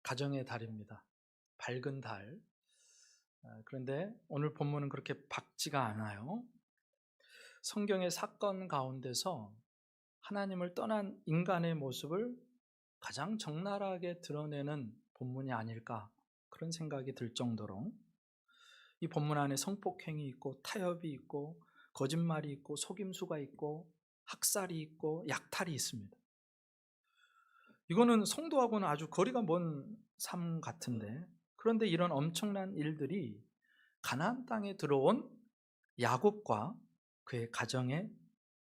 가정의 달입니다. 밝은 달. 그런데 오늘 본문은 그렇게 밝지가 않아요. 성경의 사건 가운데서 하나님을 떠난 인간의 모습을 가장 적나라하게 드러내는 본문이 아닐까, 그런 생각이 들 정도로 이 본문 안에 성폭행이 있고 타협이 있고 거짓말이 있고 속임수가 있고 학살이 있고 약탈이 있습니다. 이거는 성도하고는 아주 거리가 먼 삶 같은데, 그런데 이런 엄청난 일들이 가나안 땅에 들어온 야곱과 그의 가정에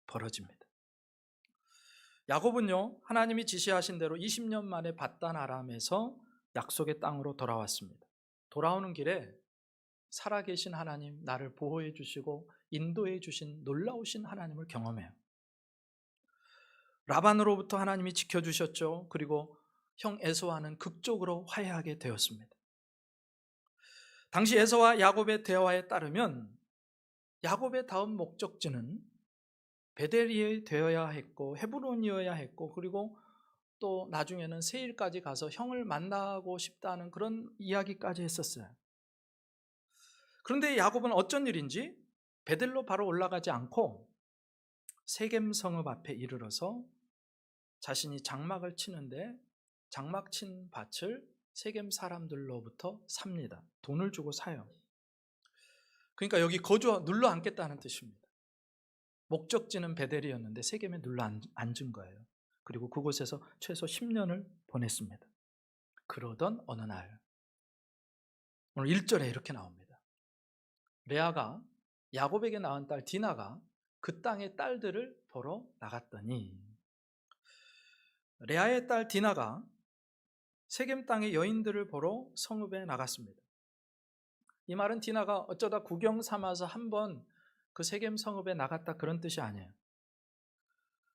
벌어집니다. 야곱은요, 하나님이 지시하신 대로 20년 만에 밧단 아람에서 약속의 땅으로 돌아왔습니다. 돌아오는 길에 살아계신 하나님, 나를 보호해 주시고 인도해 주신 놀라우신 하나님을 경험해요. 라반으로부터 하나님이 지켜주셨죠. 그리고 형 에서와는 극적으로 화해하게 되었습니다. 당시 에서와 야곱의 대화에 따르면 야곱의 다음 목적지는 베델이 되어야 했고 헤브론이어야 했고, 그리고 또 나중에는 세일까지 가서 형을 만나고 싶다는 그런 이야기까지 했었어요. 그런데 야곱은 어쩐 일인지 베델로 바로 올라가지 않고 세겜 성읍 앞에 이르러서 자신이 장막을 치는데 장막 친 밭을 세겜 사람들로부터 삽니다. 돈을 주고 사요. 그러니까 여기 눌러 앉겠다는 뜻입니다. 목적지는 베델이었는데 세겜에 눌러 앉은 거예요. 그리고 그곳에서 최소 10년을 보냈습니다. 그러던 어느 날, 오늘 1절에 이렇게 나옵니다. 레아가 야곱에게 낳은 딸 디나가 그 땅의 딸들을 보러 나갔더니, 레아의 딸 디나가 세겜 땅의 여인들을 보러 성읍에 나갔습니다. 이 말은 디나가 어쩌다 구경 삼아서 한번 그 세겜 성읍에 나갔다, 그런 뜻이 아니에요.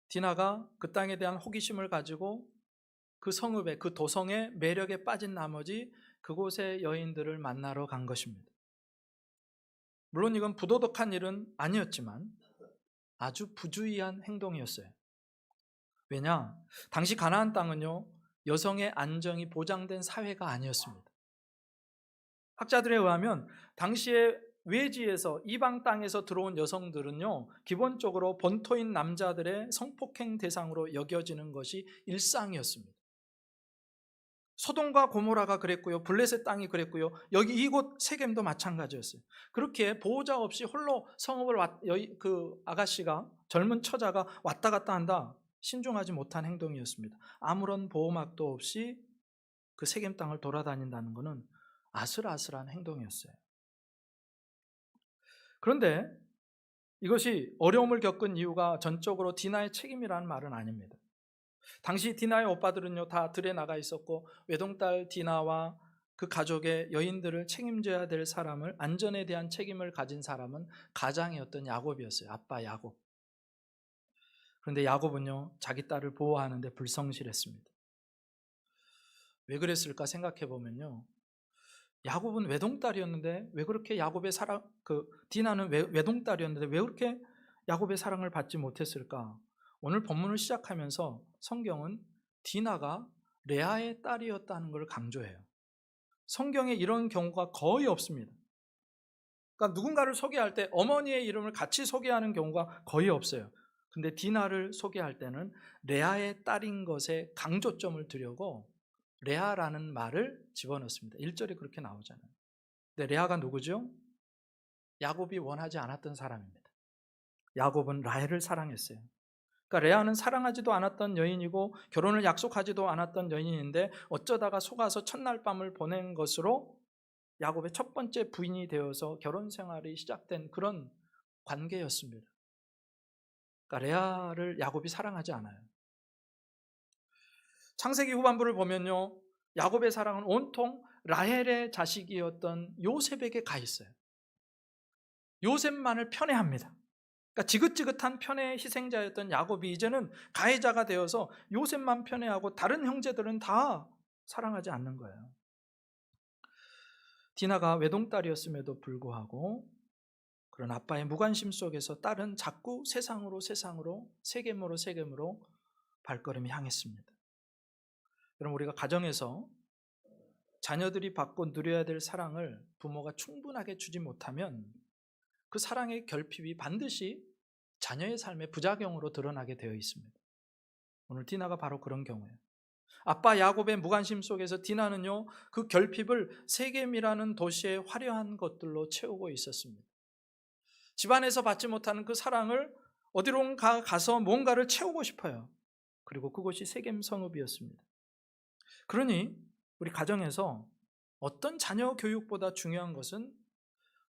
디나가 그 땅에 대한 호기심을 가지고 그 성읍에, 그 도성의 매력에 빠진 나머지 그곳의 여인들을 만나러 간 것입니다. 물론 이건 부도덕한 일은 아니었지만 아주 부주의한 행동이었어요. 왜냐? 당시 가나안 땅은요, 여성의 안정이 보장된 사회가 아니었습니다. 학자들에 의하면 당시에 외지에서, 이방 땅에서 들어온 여성들은요, 기본적으로 본토인 남자들의 성폭행 대상으로 여겨지는 것이 일상이었습니다. 소돔과 고모라가 그랬고요, 블레셋 땅이 그랬고요, 여기 이곳 세겜도 마찬가지였어요. 그렇게 보호자 없이 홀로 성읍을 그 아가씨가, 젊은 처자가 왔다 갔다 한다, 신중하지 못한 행동이었습니다. 아무런 보호막도 없이 그 세겜 땅을 돌아다닌다는 것은 아슬아슬한 행동이었어요. 그런데 이것이 어려움을 겪은 이유가 전적으로 디나의 책임이라는 말은 아닙니다. 당시 디나의 오빠들은요, 다 들에 나가 있었고 외동딸 디나와 그 가족의 여인들을 책임져야 될 사람을, 안전에 대한 책임을 가진 사람은 가장이었던 야곱이었어요. 아빠 야곱. 그런데 야곱은요, 자기 딸을 보호하는데 불성실했습니다. 왜 그랬을까 생각해 보면요, 야곱은 외동딸이었는데 왜 그렇게 야곱의 사랑, 디나는 외동딸이었는데 왜 그렇게 야곱의 사랑을 받지 못했을까? 오늘 본문을 시작하면서 성경은 디나가 레아의 딸이었다는 걸 강조해요. 성경에 이런 경우가 거의 없습니다. 그러니까 누군가를 소개할 때 어머니의 이름을 같이 소개하는 경우가 거의 없어요. 근데 디나를 소개할 때는 레아의 딸인 것에 강조점을 두려고 레아라는 말을 집어넣습니다. 1절에 그렇게 나오잖아요. 근데 레아가 누구죠? 야곱이 원하지 않았던 사람입니다. 야곱은 라헬을 사랑했어요. 그러니까 레아는 사랑하지도 않았던 여인이고 결혼을 약속하지도 않았던 여인인데 어쩌다가 속아서 첫날 밤을 보낸 것으로 야곱의 첫 번째 부인이 되어서 결혼 생활이 시작된 그런 관계였습니다. 그러니까 레아를 야곱이 사랑하지 않아요. 창세기 후반부를 보면요, 야곱의 사랑은 온통 라헬의 자식이었던 요셉에게 가 있어요. 요셉만을 편애합니다. 그러니까 지긋지긋한 편애의 희생자였던 야곱이 이제는 가해자가 되어서 요셉만 편애하고 다른 형제들은 다 사랑하지 않는 거예요. 디나가 외동딸이었음에도 불구하고 그런 아빠의 무관심 속에서 딸은 자꾸 세상으로 세겜으로 발걸음이 향했습니다. 여러분, 우리가 가정에서 자녀들이 받고 누려야 될 사랑을 부모가 충분하게 주지 못하면 그 사랑의 결핍이 반드시 자녀의 삶의 부작용으로 드러나게 되어 있습니다. 오늘 디나가 바로 그런 경우예요. 아빠 야곱의 무관심 속에서 디나는요, 그 결핍을 세겜이라는 도시의 화려한 것들로 채우고 있었습니다. 집안에서 받지 못하는 그 사랑을 어디론가 가서 뭔가를 채우고 싶어요. 그리고 그곳이 세겜 성읍이었습니다. 그러니 우리 가정에서 어떤 자녀 교육보다 중요한 것은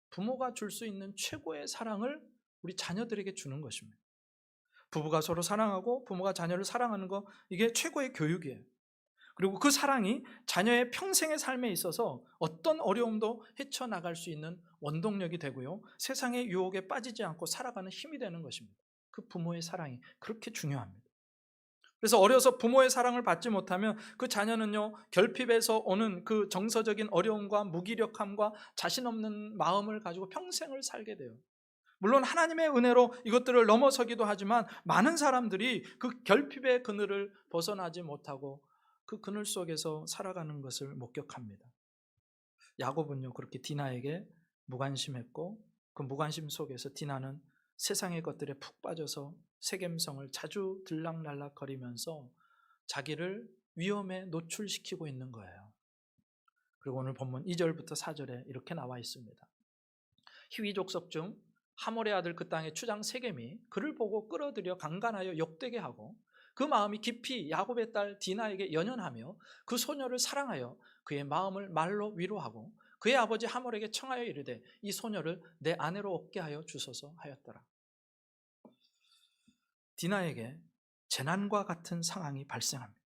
부모가 줄 수 있는 최고의 사랑을 우리 자녀들에게 주는 것입니다. 부부가 서로 사랑하고 부모가 자녀를 사랑하는 거, 이게 최고의 교육이에요. 그리고 그 사랑이 자녀의 평생의 삶에 있어서 어떤 어려움도 헤쳐나갈 수 있는 원동력이 되고요, 세상의 유혹에 빠지지 않고 살아가는 힘이 되는 것입니다. 그 부모의 사랑이 그렇게 중요합니다. 그래서 어려서 부모의 사랑을 받지 못하면 그 자녀는요, 결핍에서 오는 그 정서적인 어려움과 무기력함과 자신 없는 마음을 가지고 평생을 살게 돼요. 물론 하나님의 은혜로 이것들을 넘어서기도 하지만 많은 사람들이 그 결핍의 그늘을 벗어나지 못하고 그 그늘 속에서 살아가는 것을 목격합니다. 야곱은요, 그렇게 디나에게 무관심했고 그 무관심 속에서 디나는 세상의 것들에 푹 빠져서 세겜성을 자주 들락날락거리면서 자기를 위험에 노출시키고 있는 거예요. 그리고 오늘 본문 2절부터 4절에 이렇게 나와 있습니다. 히위 족속 중 하몰의 아들 그 땅의 추장 세겜이 그를 보고 끌어들여 강간하여 욕되게 하고 그 마음이 깊이 야곱의 딸 디나에게 연연하며 그 소녀를 사랑하여 그의 마음을 말로 위로하고 그의 아버지 하몰에게 청하여 이르되 이 소녀를 내 아내로 얻게 하여 주소서 하였더라. 디나에게 재난과 같은 상황이 발생합니다.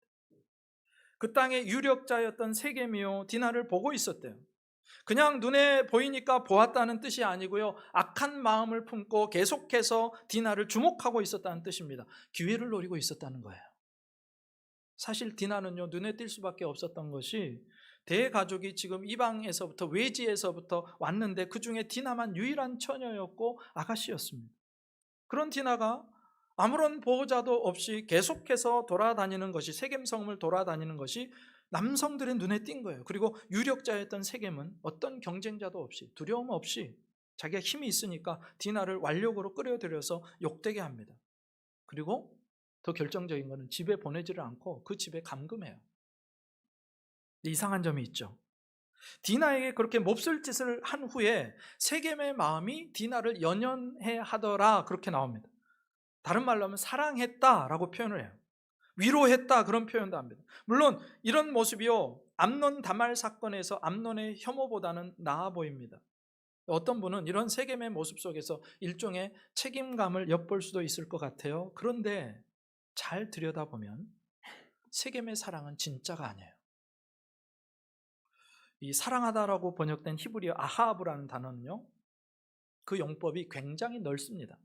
그 땅의 유력자였던 세겜이요, 디나를 보고 있었대요. 그냥 눈에 보이니까 보았다는 뜻이 아니고요, 악한 마음을 품고 계속해서 디나를 주목하고 있었다는 뜻입니다. 기회를 노리고 있었다는 거예요. 사실 디나는요, 눈에 띌 수밖에 없었던 것이 대가족이 지금 이방에서부터, 외지에서부터 왔는데 그 중에 디나만 유일한 처녀였고 아가씨였습니다. 그런 디나가 아무런 보호자도 없이 계속해서 돌아다니는 것이, 세겜 성을 돌아다니는 것이 남성들의 눈에 띈 거예요. 그리고 유력자였던 세겜은 어떤 경쟁자도 없이, 두려움 없이 자기가 힘이 있으니까 디나를 완력으로 끌어들여서 욕되게 합니다. 그리고 더 결정적인 것은 집에 보내지를 않고 그 집에 감금해요. 이상한 점이 있죠. 디나에게 그렇게 몹쓸 짓을 한 후에 세겜의 마음이 디나를 연연해 하더라, 그렇게 나옵니다. 다른 말로 하면 사랑했다라고 표현을 해요. 위로했다, 그런 표현도 합니다. 물론 이런 모습이요, 암논 다말 사건에서 암논의 혐오보다는 나아 보입니다. 어떤 분은 이런 세겜의 모습 속에서 일종의 책임감을 엿볼 수도 있을 것 같아요. 그런데 잘 들여다보면 세겜의 사랑은 진짜가 아니에요. 이 사랑하다라고 번역된 히브리어 아하브라는 단어는요, 그 용법이 굉장히 넓습니다.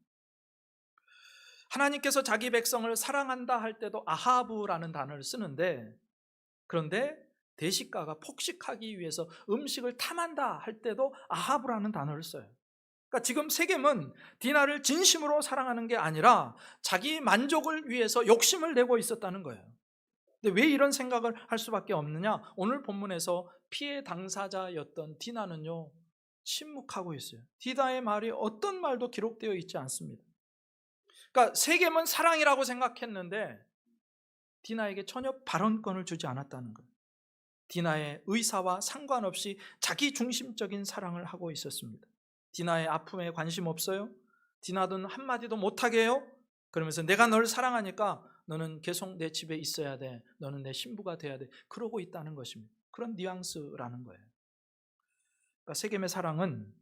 하나님께서 자기 백성을 사랑한다 할 때도 아하브라는 단어를 쓰는데, 그런데 대식가가 폭식하기 위해서 음식을 탐한다 할 때도 아하브라는 단어를 써요. 그러니까 지금 세겜은 디나를 진심으로 사랑하는 게 아니라 자기 만족을 위해서 욕심을 내고 있었다는 거예요. 근데 왜 이런 생각을 할 수밖에 없느냐? 오늘 본문에서 피해 당사자였던 디나는요, 침묵하고 있어요. 디나의 말이 어떤 말도 기록되어 있지 않습니다. 그러니까 세겜은 사랑이라고 생각했는데 디나에게 전혀 발언권을 주지 않았다는 거예요. 디나의 의사와 상관없이 자기 중심적인 사랑을 하고 있었습니다. 디나의 아픔에 관심 없어요? 디나는 한마디도 못하게 해요? 그러면서 내가 널 사랑하니까 너는 계속 내 집에 있어야 돼, 너는 내 신부가 돼야 돼, 그러고 있다는 것입니다. 그런 뉘앙스라는 거예요. 그러니까 세겜의 사랑은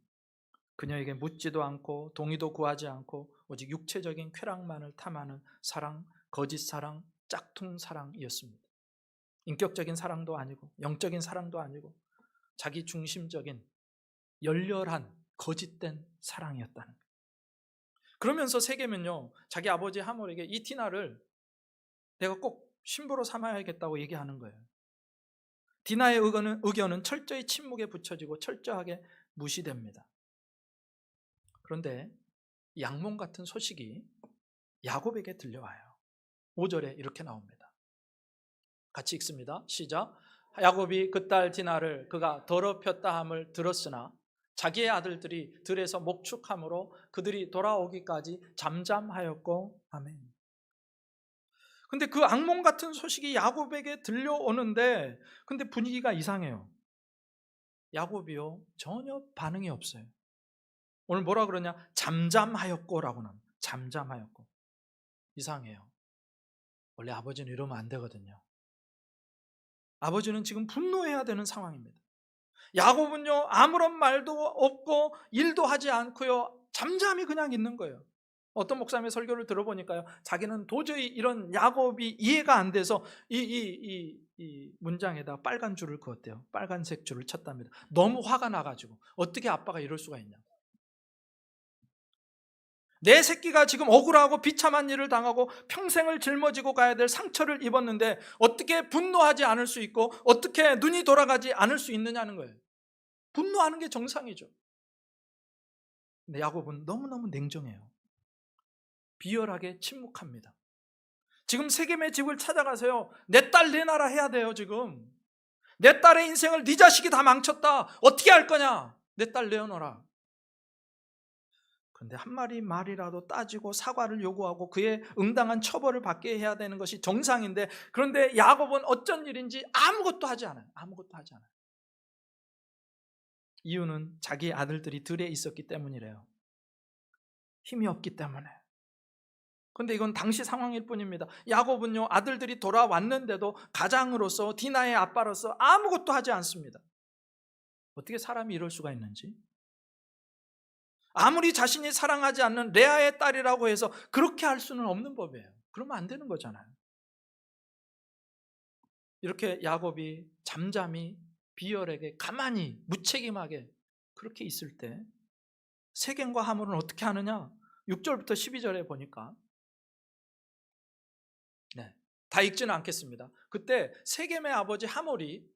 그녀에게 묻지도 않고 동의도 구하지 않고 오직 육체적인 쾌락만을 탐하는 사랑, 거짓 사랑, 짝퉁 사랑이었습니다. 인격적인 사랑도 아니고 영적인 사랑도 아니고 자기 중심적인 열렬한 거짓된 사랑이었다는 거예요. 그러면서 세겜은요, 자기 아버지 하몰에게 이 디나를 내가 꼭 신부로 삼아야겠다고 얘기하는 거예요. 디나의 의견은 철저히 침묵에 붙여지고 철저하게 무시됩니다. 그런데 양몽 같은 소식이 야곱에게 들려와요. 5절에 이렇게 나옵니다. 같이 읽습니다. 시작. 야곱이 그 딸 디나를 그가 더럽혔다 함을 들었으나 자기의 아들들이 들에서 목축함으로 그들이 돌아오기까지 잠잠하였고. 아멘. 근데 그 악몽 같은 소식이 야곱에게 들려오는데, 근데 분위기가 이상해요. 야곱이요, 전혀 반응이 없어요. 오늘 뭐라 그러냐? 잠잠하였고라고 합니다. 잠잠하였고. 이상해요. 원래 아버지는 이러면 안 되거든요. 아버지는 지금 분노해야 되는 상황입니다. 야곱은요, 아무런 말도 없고 일도 하지 않고요, 잠잠히 그냥 있는 거예요. 어떤 목사님의 설교를 들어보니까요, 자기는 도저히 이런 야곱이 이해가 안 돼서 이 문장에다 빨간 줄을 그었대요. 빨간색 줄을 쳤답니다. 너무 화가 나가지고 어떻게 아빠가 이럴 수가 있냐. 내 새끼가 지금 억울하고 비참한 일을 당하고 평생을 짊어지고 가야 될 상처를 입었는데 어떻게 분노하지 않을 수 있고 어떻게 눈이 돌아가지 않을 수 있느냐는 거예요. 분노하는 게 정상이죠. 근데 야곱은 너무너무 냉정해요. 비열하게 침묵합니다. 지금 세겜의 집을 찾아가서요, 내 딸 내놔라 해야 돼요. 지금 내 딸의 인생을 네 자식이 다 망쳤다. 어떻게 할 거냐? 내 딸 내어놓아라. 그런데 한 마디 말이라도 따지고 사과를 요구하고 그의 응당한 처벌을 받게 해야 되는 것이 정상인데, 그런데 야곱은 어쩐 일인지 아무것도 하지 않아요. 아무것도 하지 않아요. 이유는 자기 아들들이 들에 있었기 때문이래요. 힘이 없기 때문에. 그런데 이건 당시 상황일 뿐입니다. 야곱은요, 아들들이 돌아왔는데도 가장으로서, 디나의 아빠로서 아무것도 하지 않습니다. 어떻게 사람이 이럴 수가 있는지. 아무리 자신이 사랑하지 않는 레아의 딸이라고 해서 그렇게 할 수는 없는 법이에요. 그러면 안 되는 거잖아요. 이렇게 야곱이 잠잠히 비열하게 가만히 무책임하게 그렇게 있을 때 세겜과 하물은 어떻게 하느냐? 6절부터 12절에 보니까, 다 읽지는 않겠습니다. 그때 세겜의 아버지 하몰이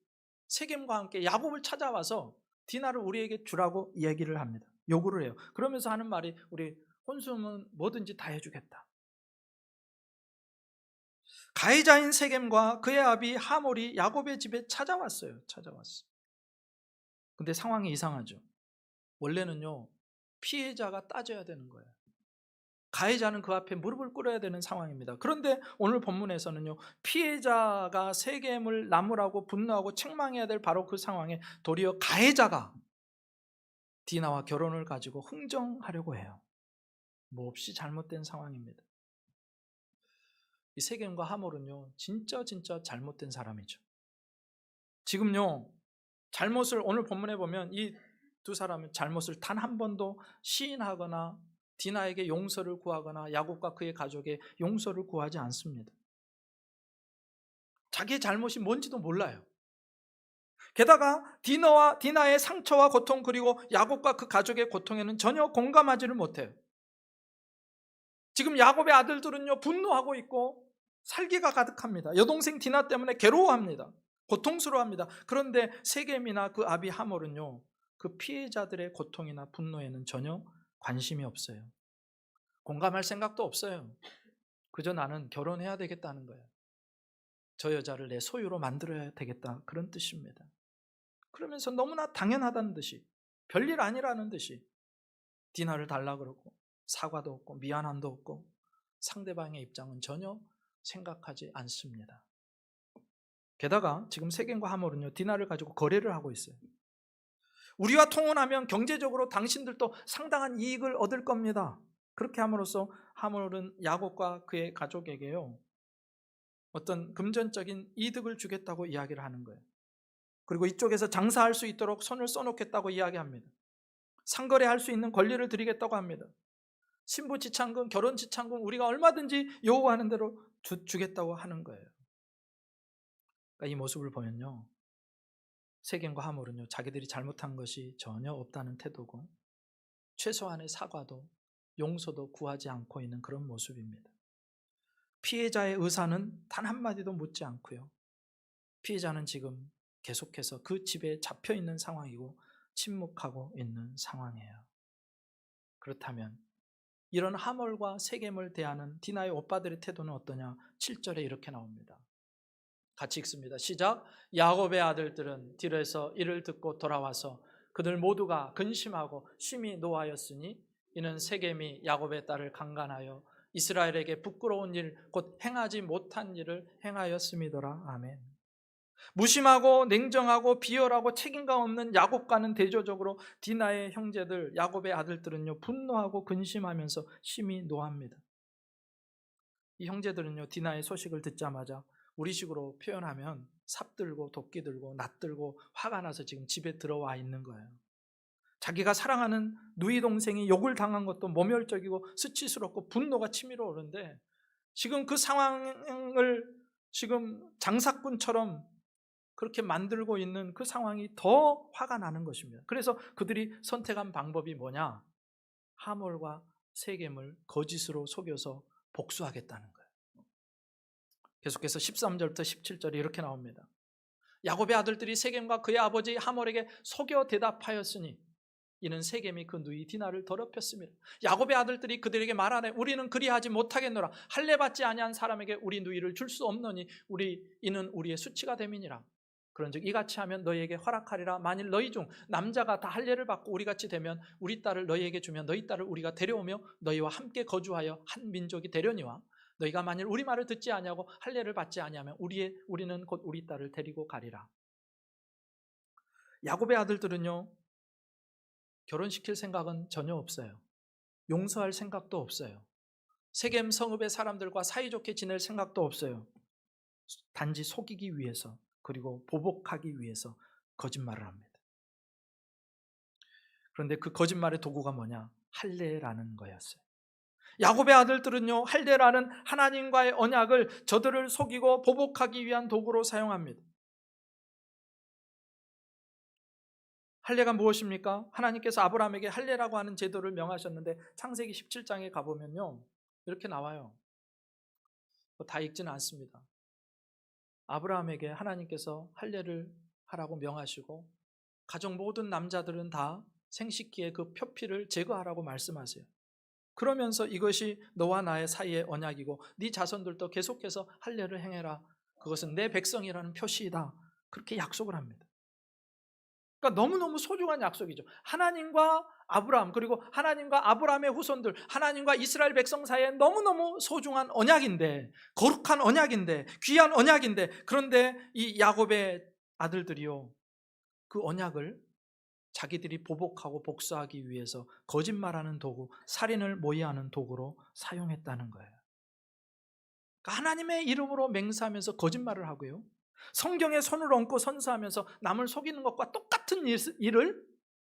세겜과 함께 야곱을 찾아와서 디나를 우리에게 주라고 얘기를 합니다. 요구를 해요. 그러면서 하는 말이, 우리 혼수는 뭐든지 다 해주겠다. 가해자인 세겜과 그의 아비 하몰이 야곱의 집에 찾아왔어요. 근데 상황이 이상하죠. 원래는요, 피해자가 따져야 되는 거예요. 가해자는 그 앞에 무릎을 꿇어야 되는 상황입니다. 그런데 오늘 본문에서는요, 피해자가 세겜을 나무라고 분노하고 책망해야 될 바로 그 상황에 도리어 가해자가 디나와 결혼을 가지고 흥정하려고 해요. 몹시 잘못된 상황입니다. 이 세겜과 하몰은요, 진짜 잘못된 사람이죠. 지금요, 잘못을 오늘 본문에 보면 이 두 사람은 잘못을 단 한 번도 시인하거나 디나에게 용서를 구하거나 야곱과 그의 가족에 용서를 구하지 않습니다. 자기의 잘못이 뭔지도 몰라요. 게다가 디나의 상처와 고통, 그리고 야곱과 그 가족의 고통에는 전혀 공감하지를 못해요. 지금 야곱의 아들들은요, 분노하고 있고 살기가 가득합니다. 여동생 디나 때문에 괴로워합니다. 고통스러워합니다. 그런데 세겜이나 그 아비 하몰은요, 그 피해자들의 고통이나 분노에는 전혀 관심이 없어요. 공감할 생각도 없어요. 그저 나는 결혼해야 되겠다는 거예요. 저 여자를 내 소유로 만들어야 되겠다, 그런 뜻입니다. 그러면서 너무나 당연하다는 듯이, 별일 아니라는 듯이 디나를 달라 그러고 사과도 없고 미안함도 없고 상대방의 입장은 전혀 생각하지 않습니다. 게다가 지금 세겜과 하몰은요, 디나를 가지고 거래를 하고 있어요. 우리와 통혼하면 경제적으로 당신들도 상당한 이익을 얻을 겁니다. 그렇게 함으로써 하몰은 야곱과 그의 가족에게요, 어떤 금전적인 이득을 주겠다고 이야기를 하는 거예요. 그리고 이쪽에서 장사할 수 있도록 손을 써놓겠다고 이야기합니다. 상거래할 수 있는 권리를 드리겠다고 합니다. 신부 지참금, 결혼 지참금 우리가 얼마든지 요구하는 대로 주겠다고 하는 거예요. 그러니까 이 모습을 보면요, 세겜과 하몰은요, 자기들이 잘못한 것이 전혀 없다는 태도고 최소한의 사과도 용서도 구하지 않고 있는 그런 모습입니다. 피해자의 의사는 단 한마디도 묻지 않고요, 피해자는 지금 계속해서 그 집에 잡혀 있는 상황이고 침묵하고 있는 상황이에요. 그렇다면 이런 하몰과 세겜을 대하는 디나의 오빠들의 태도는 어떠냐? 7절에 이렇게 나옵니다. 같이 읽습니다. 시작. 야곱의 아들들은 뒤에서 이를 듣고 돌아와서 그들 모두가 근심하고 심히 노하였으니 이는 세겜이 야곱의 딸을 강간하여 이스라엘에게 부끄러운 일 곧 행하지 못한 일을 행하였음이더라. 아멘. 무심하고 냉정하고 비열하고 책임감 없는 야곱과는 대조적으로 디나의 형제들 야곱의 아들들은요 분노하고 근심하면서 심히 노합니다. 이 형제들은요 디나의 소식을 듣자마자 우리식으로 표현하면 삽들고 도끼 들고 낫들고 화가 나서 지금 집에 들어와 있는 거예요. 자기가 사랑하는 누이 동생이 욕을 당한 것도 모멸적이고 수치스럽고 분노가 치밀어 오르는데 지금 그 상황을 지금 장사꾼처럼 그렇게 만들고 있는 그 상황이 더 화가 나는 것입니다. 그래서 그들이 선택한 방법이 뭐냐? 하몰과 세겜을 거짓으로 속여서 복수하겠다는 거예요. 계속해서 13절부터 17절이 이렇게 나옵니다. 야곱의 아들들이 세겜과 그의 아버지 하몰에게 속여 대답하였으니 이는 세겜이 그 누이 디나를 더럽혔습니다. 야곱의 아들들이 그들에게 말하되 우리는 그리하지 못하겠노라. 할례 받지 아니한 사람에게 우리 누이를 줄 수 없노니 이는 우리의 수치가 됨이니라. 그런즉 이같이 하면 너희에게 허락하리라. 만일 너희 중 남자가 다 할례를 받고 우리같이 되면 우리 딸을 너희에게 주면 너희 딸을 우리가 데려오며 너희와 함께 거주하여 한 민족이 되려니와 너희가 만일 우리 말을 듣지 아니하고 할례를 받지 아니하면 우리는 곧 우리 딸을 데리고 가리라. 야곱의 아들들은요 결혼시킬 생각은 전혀 없어요. 용서할 생각도 없어요. 세겜 성읍의 사람들과 사이좋게 지낼 생각도 없어요. 단지 속이기 위해서 그리고 보복하기 위해서 거짓말을 합니다. 그런데 그 거짓말의 도구가 뭐냐? 할례라는 거였어요. 야곱의 아들들은요 할례라는 하나님과의 언약을 저들을 속이고 보복하기 위한 도구로 사용합니다. 할례가 무엇입니까? 하나님께서 아브라함에게 할례라고 하는 제도를 명하셨는데 창세기 17장에 가보면요 이렇게 나와요. 다 읽지는 않습니다. 아브라함에게 하나님께서 할례를 하라고 명하시고 가족 모든 남자들은 다 생식기의 그 표피를 제거하라고 말씀하세요. 그러면서 이것이 너와 나의 사이의 언약이고 네 자손들도 계속해서 할례를 행해라. 그것은 내 백성이라는 표시이다. 그렇게 약속을 합니다. 그러니까 너무너무 소중한 약속이죠. 하나님과 아브라함 그리고 하나님과 아브라함의 후손들 하나님과 이스라엘 백성 사이에 너무너무 소중한 언약인데 거룩한 언약인데 귀한 언약인데 그런데 이 야곱의 아들들이요 그 언약을 자기들이 보복하고 복수하기 위해서 거짓말하는 도구 살인을 모의하는 도구로 사용했다는 거예요. 그러니까 하나님의 이름으로 맹세하면서 거짓말을 하고요 성경에 손을 얹고 선서하면서 남을 속이는 것과 똑같은 일을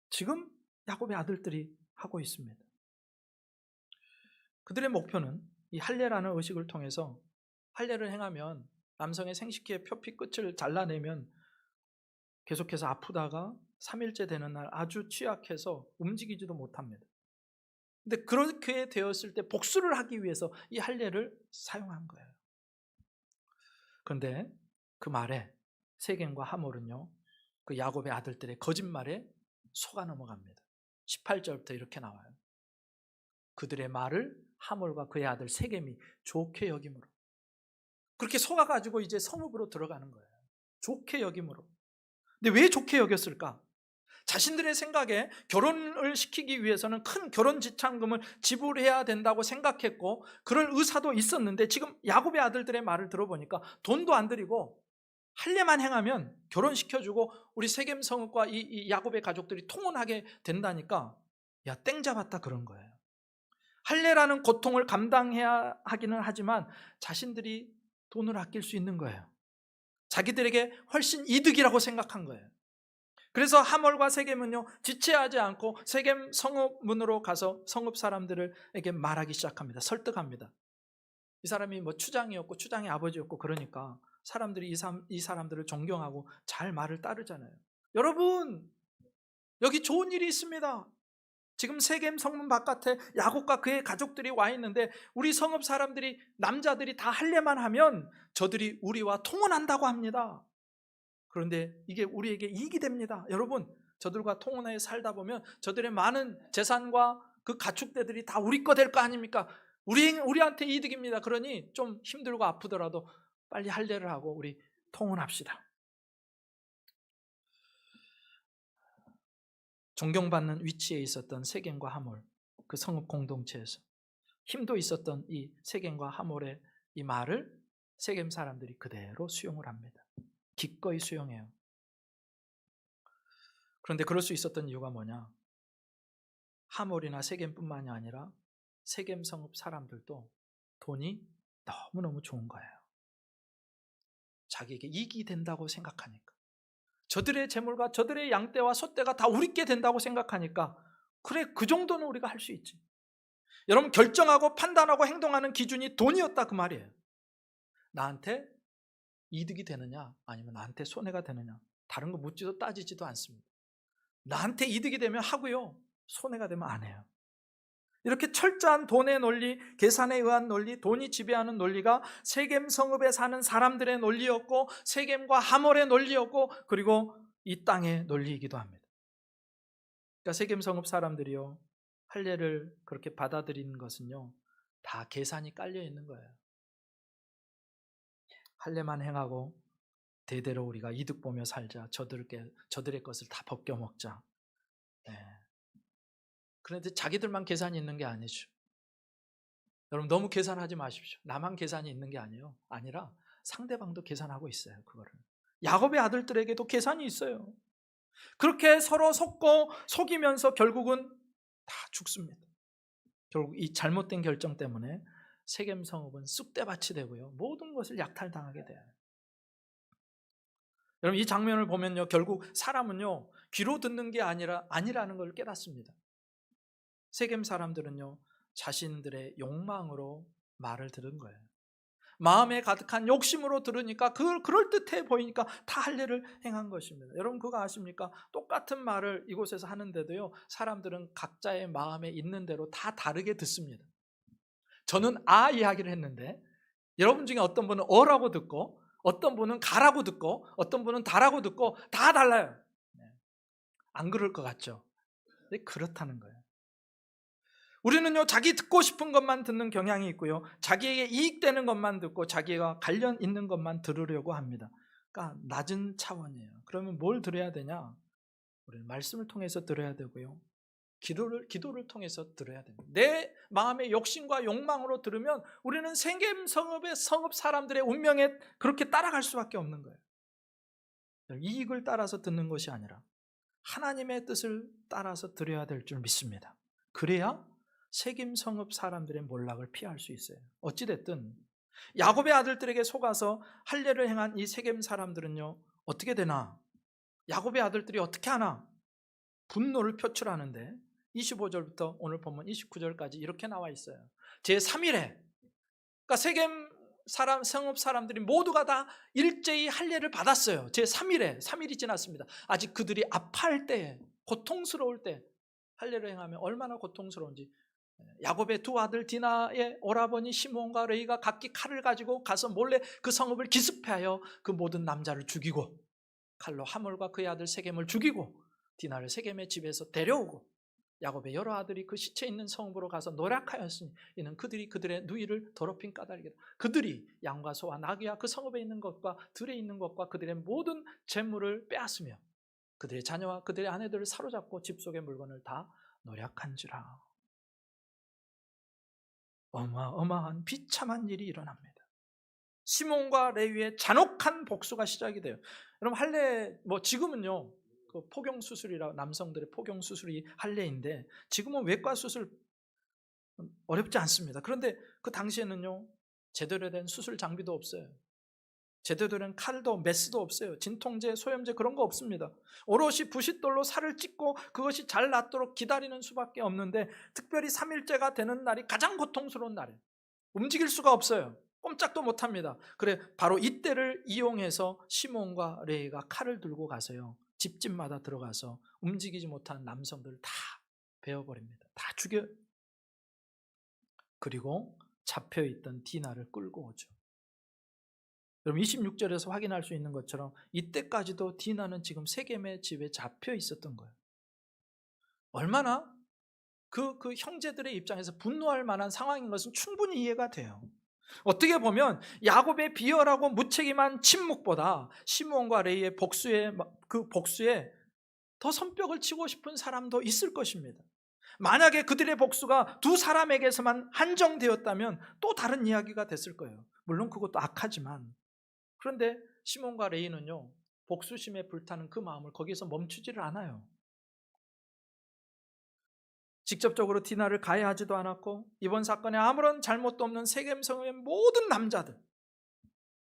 지금 야곱의 아들들이 하고 있습니다. 그들의 목표는 이 할례라는 의식을 통해서 할례를 행하면 남성의 생식기의 표피 끝을 잘라내면 계속해서 아프다가 3일째 되는 날 아주 취약해서 움직이지도 못합니다. 근데 그렇게 되었을 때 복수를 하기 위해서 이 할례를 사용한 거예요. 그런데 그 말에 세겜과 하몰은요 그 야곱의 아들들의 거짓말에 속아 넘어갑니다. 18절부터 이렇게 나와요. 그들의 말을 하몰과 그의 아들 세겜이 좋게 여김으로 그렇게 속아가지고 이제 성읍으로 들어가는 거예요. 좋게 여김으로. 근데 왜 좋게 여겼을까? 자신들의 생각에 결혼을 시키기 위해서는 큰 결혼 지참금을 지불해야 된다고 생각했고 그럴 의사도 있었는데 지금 야곱의 아들들의 말을 들어보니까 돈도 안 들이고 할례만 행하면 결혼시켜주고 우리 세겜 성읍과 이 야곱의 가족들이 통혼하게 된다니까 야 땡 잡았다 그런 거예요. 할례라는 고통을 감당해야 하기는 하지만 자신들이 돈을 아낄 수 있는 거예요. 자기들에게 훨씬 이득이라고 생각한 거예요. 그래서 하몰과 세겜은요 지체하지 않고 세겜 성읍 문으로 가서 성읍 사람들에게 말하기 시작합니다. 설득합니다. 이 사람이 뭐 추장이었고 추장의 아버지였고 그러니까 사람들이 이 사람들을 존경하고 잘 말을 따르잖아요. 여러분 여기 좋은 일이 있습니다. 지금 세겜 성문 바깥에 야곱과 그의 가족들이 와 있는데 우리 성읍 사람들이 남자들이 다 할례만 하면 저들이 우리와 통혼한다고 합니다. 그런데 이게 우리에게 이익이 됩니다. 여러분 저들과 통혼해 살다 보면 저들의 많은 재산과 그 가축대들이 다 우리 거 될 거 아닙니까? 우리한테 이득입니다. 그러니 좀 힘들고 아프더라도 빨리 할례를 하고 우리 통혼합시다. 존경받는 위치에 있었던 세겜과 하몰, 그 성읍 공동체에서 힘도 있었던 이 세겜과 하몰의 이 말을 세겜 사람들이 그대로 수용을 합니다. 기꺼이 수용해요. 그런데 그럴 수 있었던 이유가 뭐냐? 하몰이나 세겜뿐만이 아니라 세겜 성읍 사람들도 돈이 너무너무 좋은 거예요. 자기에게 이익이 된다고 생각하니까, 저들의 재물과 저들의 양떼와 소떼가 다 우리께 된다고 생각하니까, 그래, 그 정도는 우리가 할 수 있지. 여러분, 결정하고 판단하고 행동하는 기준이 돈이었다 그 말이에요. 나한테 이득이 되느냐 아니면 나한테 손해가 되느냐, 다른 거 묻지도 따지지도 않습니다. 나한테 이득이 되면 하고요, 손해가 되면 안 해요. 이렇게 철저한 돈의 논리, 계산에 의한 논리, 돈이 지배하는 논리가 세겜 성읍에 사는 사람들의 논리였고, 세겜과 하몰의 논리였고, 그리고 이 땅의 논리이기도 합니다. 그러니까 세겜 성읍 사람들이요, 할례를 그렇게 받아들인 것은요, 다 계산이 깔려 있는 거예요. 할례만 행하고 대대로 우리가 이득 보며 살자, 저들의 것을 다 벗겨 먹자. 그런데 자기들만 계산이 있는 게 아니죠. 여러분, 너무 계산하지 마십시오. 나만 계산이 있는 게 아니라 상대방도 계산하고 있어요. 그거를 야곱의 아들들에게도 계산이 있어요. 그렇게 서로 속이면서 결국은 다 죽습니다. 결국 이 잘못된 결정 때문에 세겜 성읍은 쑥대밭이 되고요, 모든 것을 약탈당하게 돼요. 여러분, 이 장면을 보면요, 결국 사람은요, 귀로 듣는 게 아니라는 걸 깨닫습니다. 세겜 사람들은요, 자신들의 욕망으로 말을 들은 거예요. 마음에 가득한 욕심으로 들으니까, 그걸 그럴듯해 보이니까 다 할례를 행한 것입니다. 여러분, 그거 아십니까? 똑같은 말을 이곳에서 하는데도요, 사람들은 각자의 마음에 있는 대로 다 다르게 듣습니다. 저는 아 이야기를 했는데, 여러분 중에 어떤 분은 어라고 듣고, 어떤 분은 가라고 듣고, 어떤 분은 다라고 듣고, 다 달라요. 안 그럴 것 같죠? 근데 그렇다는 거예요. 우리는요, 자기 듣고 싶은 것만 듣는 경향이 있고요, 자기에게 이익되는 것만 듣고 자기가 관련 있는 것만 들으려고 합니다. 그러니까 낮은 차원이에요. 그러면 뭘 들어야 되냐? 우리는 말씀을 통해서 들어야 되고요, 기도를 통해서 들어야 됩니다. 내 마음의 욕심과 욕망으로 들으면 우리는 세겜 성읍의 성읍 사람들의 운명에 그렇게 따라갈 수밖에 없는 거예요. 이익을 따라서 듣는 것이 아니라 하나님의 뜻을 따라서 들어야 될 줄 믿습니다. 그래야 세겜 성읍 사람들의 몰락을 피할 수 있어요. 어찌됐든 야곱의 아들들에게 속아서 할례를 행한 이 세겜 사람들은요, 어떻게 되나? 야곱의 아들들이 어떻게 하나? 분노를 표출하는데 25절부터 오늘 보면 29절까지 이렇게 나와 있어요. 제3일에, 그러니까 세겜 성읍 사람들이 모두가 다 일제히 할례를 받았어요. 제3일에, 3일이 지났습니다. 아직 그들이 아파할 때에, 고통스러울 때 할례를 행하면 얼마나 고통스러운지, 야곱의 두 아들 디나의 오라버니 시몬과 레이가 각기 칼을 가지고 가서 몰래 그 성읍을 기습하여 그 모든 남자를 죽이고, 칼로 하몰과 그의 아들 세겜을 죽이고, 디나를 세겜의 집에서 데려오고, 야곱의 여러 아들이 그 시체 있는 성읍으로 가서 노략하였으니 이는 그들이 그들의 누이를 더럽힌 까닭이다. 그들이 양과 소와 나귀와 그 성읍에 있는 것과 들에 있는 것과 그들의 모든 재물을 빼앗으며 그들의 자녀와 그들의 아내들을 사로잡고 집 속의 물건을 다 노략한지라. 어마어마한 비참한 일이 일어납니다. 시몬과 레위의 잔혹한 복수가 시작이 돼요. 여러분, 할례 지금은요, 그 포경 수술이라, 남성들의 포경 수술이 할례인데, 지금은 외과 수술 어렵지 않습니다. 그런데 그 당시에는요, 제대로 된 수술 장비도 없어요. 제대로 된 칼도 메스도 없어요. 진통제, 소염제 그런 거 없습니다. 오롯이 부싯돌로 살을 찢고 그것이 잘 낫도록 기다리는 수밖에 없는데, 특별히 3일째가 되는 날이 가장 고통스러운 날이에요. 움직일 수가 없어요. 꼼짝도 못합니다. 그래, 바로 이때를 이용해서 시몬과 레이가 칼을 들고 가서요, 집집마다 들어가서 움직이지 못한 남성들을 다 베어버립니다. 다 죽여요. 그리고 잡혀있던 디나를 끌고 오죠. 여러분, 26절에서 확인할 수 있는 것처럼 이때까지도 디나는 지금 세겜의 집에 잡혀 있었던 거예요. 얼마나 그 형제들의 입장에서 분노할 만한 상황인 것은 충분히 이해가 돼요. 어떻게 보면 야곱의 비열하고 무책임한 침묵보다 시므온과 레위의 복수에 더 손뼉을 치고 싶은 사람도 있을 것입니다. 만약에 그들의 복수가 두 사람에게서만 한정되었다면 또 다른 이야기가 됐을 거예요. 물론 그것도 악하지만. 그런데 시몬과 레위는요, 복수심에 불타는 그 마음을 거기서 멈추지를 않아요. 직접적으로 디나를 가해하지도 않았고, 이번 사건에 아무런 잘못도 없는 세겜 성의 모든 남자들,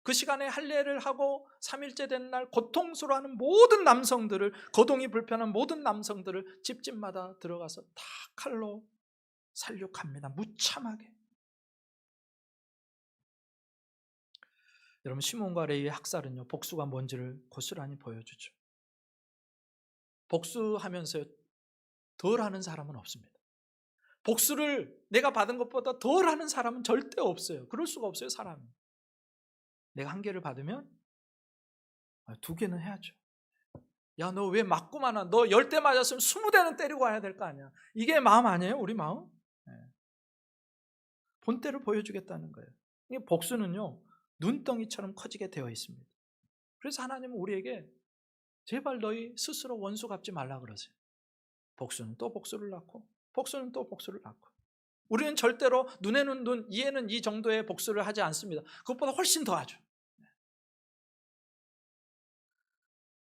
그 시간에 할례를 하고 3일째 된 날 고통스러워하는 모든 남성들을, 거동이 불편한 모든 남성들을 집집마다 들어가서 다 칼로 살육합니다. 무참하게. 여러분, 시몬과 레위의 학살은요, 복수가 뭔지를 고스란히 보여주죠. 복수하면서 덜 하는 사람은 없습니다. 복수를 내가 받은 것보다 덜 하는 사람은 절대 없어요. 그럴 수가 없어요, 사람은. 내가 1개를 받으면 2개는 해야죠. 야, 너 왜 맞고만 와? 너 10대 맞았으면 20대는 때리고 와야 될 거 아니야. 이게 마음 아니에요, 우리 마음? 네. 본때를 보여주겠다는 거예요. 이 복수는요, 눈덩이처럼 커지게 되어 있습니다. 그래서 하나님은 우리에게 제발 너희 스스로 원수 갚지 말라 그러세요. 복수는 또 복수를 낳고, 복수는 또 복수를 낳고. 우리는 절대로 눈에는 눈, 이에는 이 정도의 복수를 하지 않습니다. 그것보다 훨씬 더 하죠.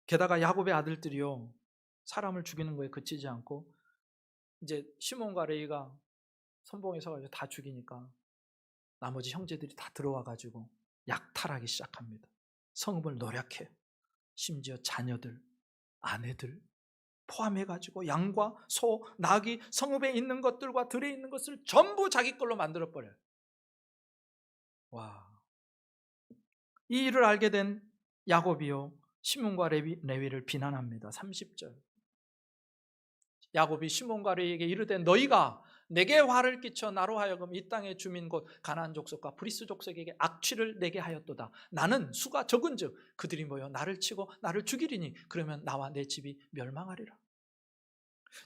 게다가 야곱의 아들들이요, 사람을 죽이는 거에 그치지 않고, 이제 시몬과 레위가 선봉에 서가지고 다 죽이니까 나머지 형제들이 다 들어와가지고 약탈하기 시작합니다. 성읍을 노략해요. 심지어 자녀들, 아내들 포함해가지고 양과 소, 낙이 성읍에 있는 것들과 들에 있는 것을 전부 자기 걸로 만들어버려요. 와, 이 일을 알게 된 야곱이요, 시몬과 레위를 비난합니다. 30절. 야곱이 시몬과 레위에게 이르되 너희가 내게 화를 끼쳐 나로 하여금 이 땅의 주민 곧 가나안 족속과 브리스 족속에게 악취를 내게 하였도다. 나는 수가 적은즉 그들이 모여 나를 치고 나를 죽이리니 그러면 나와 내 집이 멸망하리라.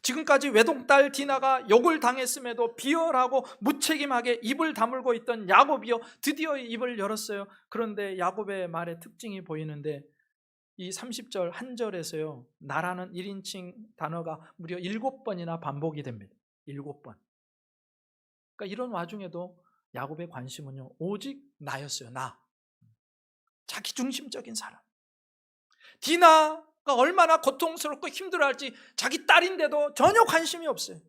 지금까지 외동딸 디나가 욕을 당했음에도 비열하고 무책임하게 입을 다물고 있던 야곱이요, 드디어 입을 열었어요. 그런데 야곱의 말의 특징이 보이는데, 이 30절 한 절에서요, 나라는 1인칭 단어가 무려 7번이나 반복이 됩니다. 7번. 그러니까 이런 와중에도 야곱의 관심은요, 오직 나였어요. 나. 자기 중심적인 사람. 디나가 얼마나 고통스럽고 힘들어할지 자기 딸인데도 전혀 관심이 없어요.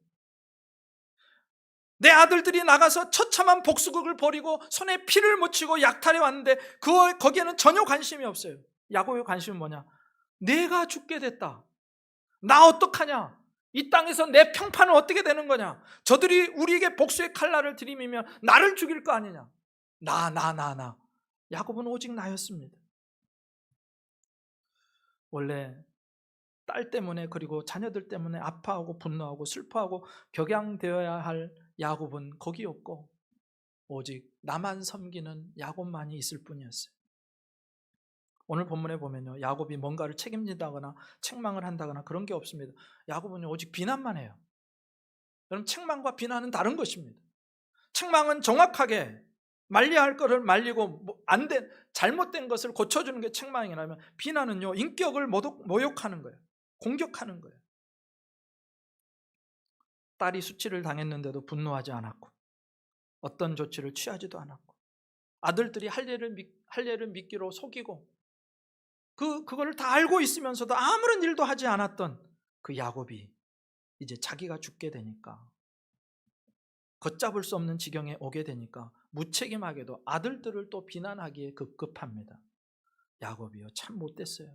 내 아들들이 나가서 처참한 복수극을 벌이고 손에 피를 묻히고 약탈해 왔는데 거기에는 전혀 관심이 없어요. 야곱의 관심은 뭐냐? 내가 죽게 됐다. 나 어떡하냐? 이 땅에서 내 평판은 어떻게 되는 거냐? 저들이 우리에게 복수의 칼날을 들이미면 나를 죽일 거 아니냐? 나. 야곱은 오직 나였습니다. 원래 딸 때문에, 그리고 자녀들 때문에 아파하고 분노하고 슬퍼하고 격양되어야 할 야곱은 거기 없고 오직 나만 섬기는 야곱만이 있을 뿐이었어요. 오늘 본문에 보면요, 야곱이 뭔가를 책임진다거나 책망을 한다거나 그런 게 없습니다. 야곱은 오직 비난만 해요. 여러분, 책망과 비난은 다른 것입니다. 책망은 정확하게 말려야 할 것을 말리고 잘못된 것을 고쳐주는 게 책망이라면, 비난은요, 인격을 모욕하는 거예요. 공격하는 거예요. 딸이 수치를 당했는데도 분노하지 않았고 어떤 조치를 취하지도 않았고, 아들들이 할례를 미끼로 속이고 그거를 다 알고 있으면서도 아무런 일도 하지 않았던 그 야곱이 이제 자기가 죽게 되니까, 걷잡을 수 없는 지경에 오게 되니까 무책임하게도 아들들을 또 비난하기에 급급합니다. 야곱이요, 참 못됐어요.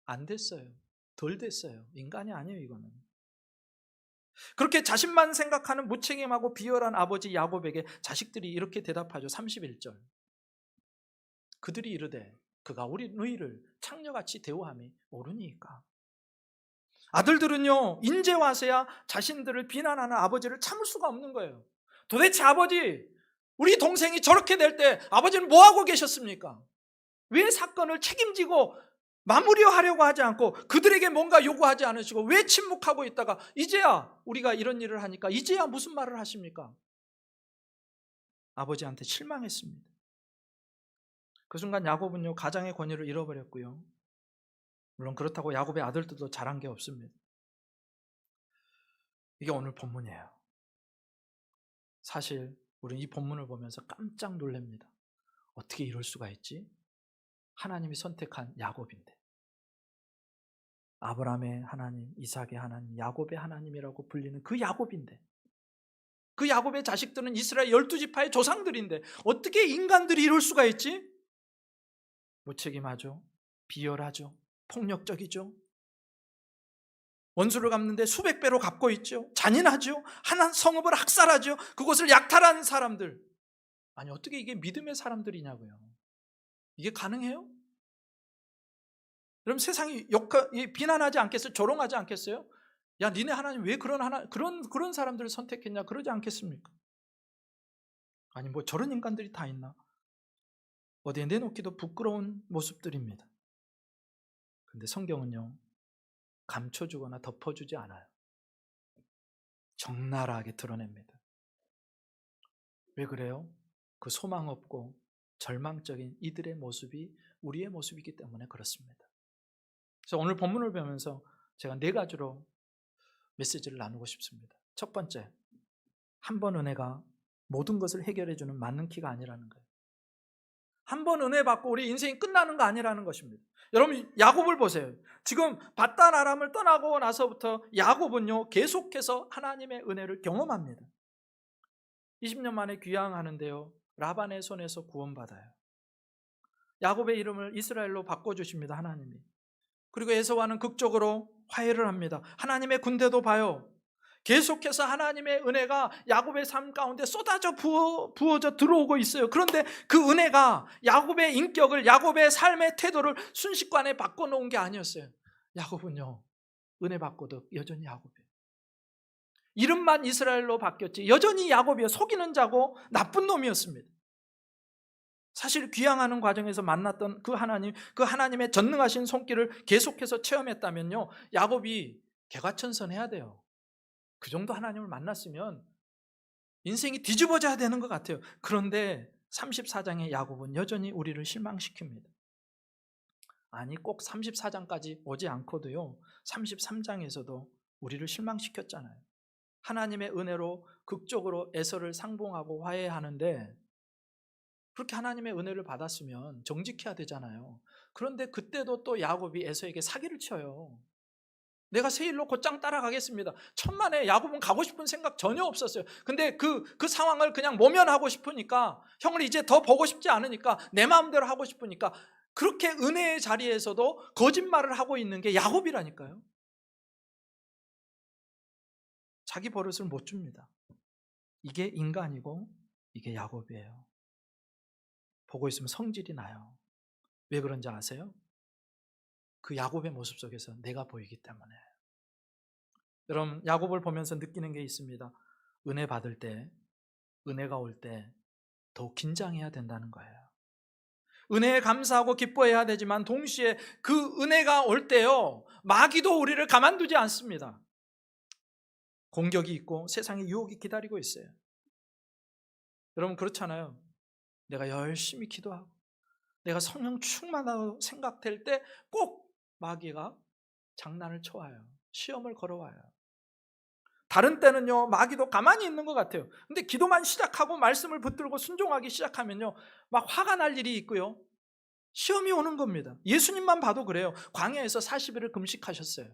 안 됐어요. 덜 됐어요. 인간이 아니에요, 이거는. 그렇게 자신만 생각하는 무책임하고 비열한 아버지 야곱에게 자식들이 이렇게 대답하죠. 31절. 그들이 이르되 그가 우리 너희를 창녀같이 대우함이 옳으니까. 아들들은요, 인제 와서야 자신들을 비난하는 아버지를 참을 수가 없는 거예요. 도대체 아버지, 우리 동생이 저렇게 될 때 아버지는 뭐하고 계셨습니까? 왜 사건을 책임지고 마무리하려고 하지 않고 그들에게 뭔가 요구하지 않으시고 왜 침묵하고 있다가 이제야 우리가 이런 일을 하니까 이제야 무슨 말을 하십니까? 아버지한테 실망했습니다. 그 순간 야곱은요 가장의 권위를 잃어버렸고요. 물론 그렇다고 야곱의 아들들도 잘한 게 없습니다. 이게 오늘 본문이에요. 사실 우리는 이 본문을 보면서 깜짝 놀랍니다. 어떻게 이럴 수가 있지? 하나님이 선택한 야곱인데, 아브라함의 하나님, 이삭의 하나님, 야곱의 하나님이라고 불리는 그 야곱인데, 그 야곱의 자식들은 이스라엘 12지파의 조상들인데 어떻게 인간들이 이럴 수가 있지? 무책임하죠, 비열하죠, 폭력적이죠, 원수를 갚는데 수백 배로 갚고 있죠, 잔인하죠, 한 성읍을 학살하죠, 그곳을 약탈한 사람들. 아니 어떻게 이게 믿음의 사람들이냐고요. 이게 가능해요? 그럼 세상이 비난하지 않겠어요? 조롱하지 않겠어요? 야, 니네 하나님 왜 그런 사람들을 선택했냐? 그러지 않겠습니까? 아니 뭐 저런 인간들이 다 있나? 어디에 내놓기도 부끄러운 모습들입니다. 근데 성경은요 감춰주거나 덮어주지 않아요. 적나라하게 드러냅니다. 왜 그래요? 그 소망 없고 절망적인 이들의 모습이 우리의 모습이기 때문에 그렇습니다. 그래서 오늘 본문을 보면서 제가 4가지로 메시지를 나누고 싶습니다. 첫 번째, 한 번 은혜가 모든 것을 해결해주는 맞는 키가 아니라는 거예요. 한 번 은혜 받고 우리 인생이 끝나는 거 아니라는 것입니다. 여러분 야곱을 보세요. 지금 바단 아람을 떠나고 나서부터 야곱은요 계속해서 하나님의 은혜를 경험합니다. 20년 만에 귀향하는데요 라반의 손에서 구원받아요. 야곱의 이름을 이스라엘로 바꿔주십니다, 하나님이. 그리고 에서와는 극적으로 화해를 합니다. 하나님의 군대도 봐요. 계속해서 하나님의 은혜가 야곱의 삶 가운데 쏟아져 부어져 들어오고 있어요. 그런데 그 은혜가 야곱의 인격을, 야곱의 삶의 태도를 순식간에 바꿔놓은 게 아니었어요. 야곱은요 은혜 받고도 여전히 야곱이에요. 이름만 이스라엘로 바뀌었지 여전히 야곱이에요. 속이는 자고 나쁜 놈이었습니다. 사실 귀향하는 과정에서 만났던 그 하나님의 전능하신 손길을 계속해서 체험했다면요 야곱이 개과천선해야 돼요. 그 정도 하나님을 만났으면 인생이 뒤집어져야 되는 것 같아요. 그런데 34장의 야곱은 여전히 우리를 실망시킵니다. 아니 꼭 34장까지 오지 않고도요 33장에서도 우리를 실망시켰잖아요. 하나님의 은혜로 극적으로 에서를 상봉하고 화해하는데, 그렇게 하나님의 은혜를 받았으면 정직해야 되잖아요. 그런데 그때도 또 야곱이 에서에게 사기를 쳐요. 내가 새 일로 곧장 따라가겠습니다. 천만에 야곱은 가고 싶은 생각 전혀 없었어요. 근데 그 상황을 그냥 모면하고 싶으니까, 형을 이제 더 보고 싶지 않으니까, 내 마음대로 하고 싶으니까 그렇게 은혜의 자리에서도 거짓말을 하고 있는 게 야곱이라니까요. 자기 버릇을 못 줍니다. 이게 인간이고 이게 야곱이에요. 보고 있으면 성질이 나요. 왜 그런지 아세요? 그 야곱의 모습 속에서 내가 보이기 때문에. 여러분 야곱을 보면서 느끼는 게 있습니다. 은혜 받을 때, 은혜가 올 때 더 긴장해야 된다는 거예요. 은혜에 감사하고 기뻐해야 되지만 동시에 그 은혜가 올 때요 마귀도 우리를 가만두지 않습니다. 공격이 있고 세상의 유혹이 기다리고 있어요. 여러분 그렇잖아요. 내가 열심히 기도하고 내가 성령 충만하다고 생각될 때 꼭 마귀가 장난을 쳐와요. 시험을 걸어와요. 다른 때는요 마귀도 가만히 있는 것 같아요. 근데 기도만 시작하고 말씀을 붙들고 순종하기 시작하면요 막 화가 날 일이 있고요 시험이 오는 겁니다. 예수님만 봐도 그래요. 광야에서 40일을 금식하셨어요.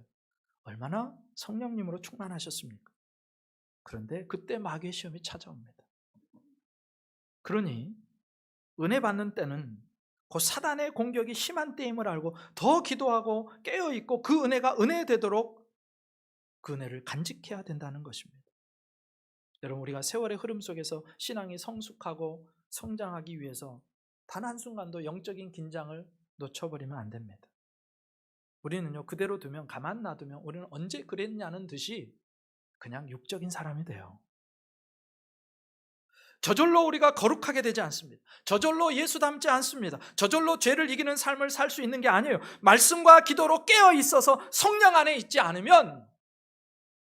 얼마나 성령님으로 충만하셨습니까? 그런데 그때 마귀의 시험이 찾아옵니다. 그러니 은혜 받는 때는 그 사단의 공격이 심한 때임을 알고 더 기도하고 깨어있고 그 은혜가 은혜되도록 그 은혜를 간직해야 된다는 것입니다. 여러분 우리가 세월의 흐름 속에서 신앙이 성숙하고 성장하기 위해서 단 한순간도 영적인 긴장을 놓쳐버리면 안 됩니다. 우리는요 그대로 두면, 가만 놔두면 우리는 언제 그랬냐는 듯이 그냥 육적인 사람이 돼요. 저절로 우리가 거룩하게 되지 않습니다. 저절로 예수 닮지 않습니다. 저절로 죄를 이기는 삶을 살 수 있는 게 아니에요. 말씀과 기도로 깨어 있어서 성령 안에 있지 않으면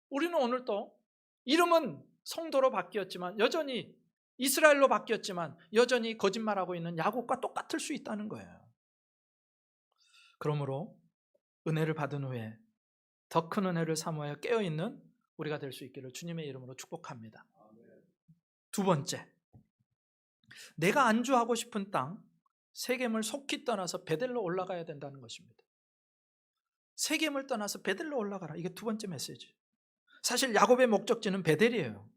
우리는 오늘도 이름은 성도로 바뀌었지만 여전히 이스라엘로 바뀌었지만 여전히 거짓말하고 있는 야곱과 똑같을 수 있다는 거예요. 그러므로 은혜를 받은 후에 더 큰 은혜를 사모하여 깨어있는 우리가 될 수 있기를 주님의 이름으로 축복합니다. 두 번째, 내가 안주하고 싶은 땅 세겜을 속히 떠나서 베델로 올라가야 된다는 것입니다. 세겜을 떠나서 베델로 올라가라. 이게 두 번째 메시지. 사실 야곱의 목적지는 베델이에요.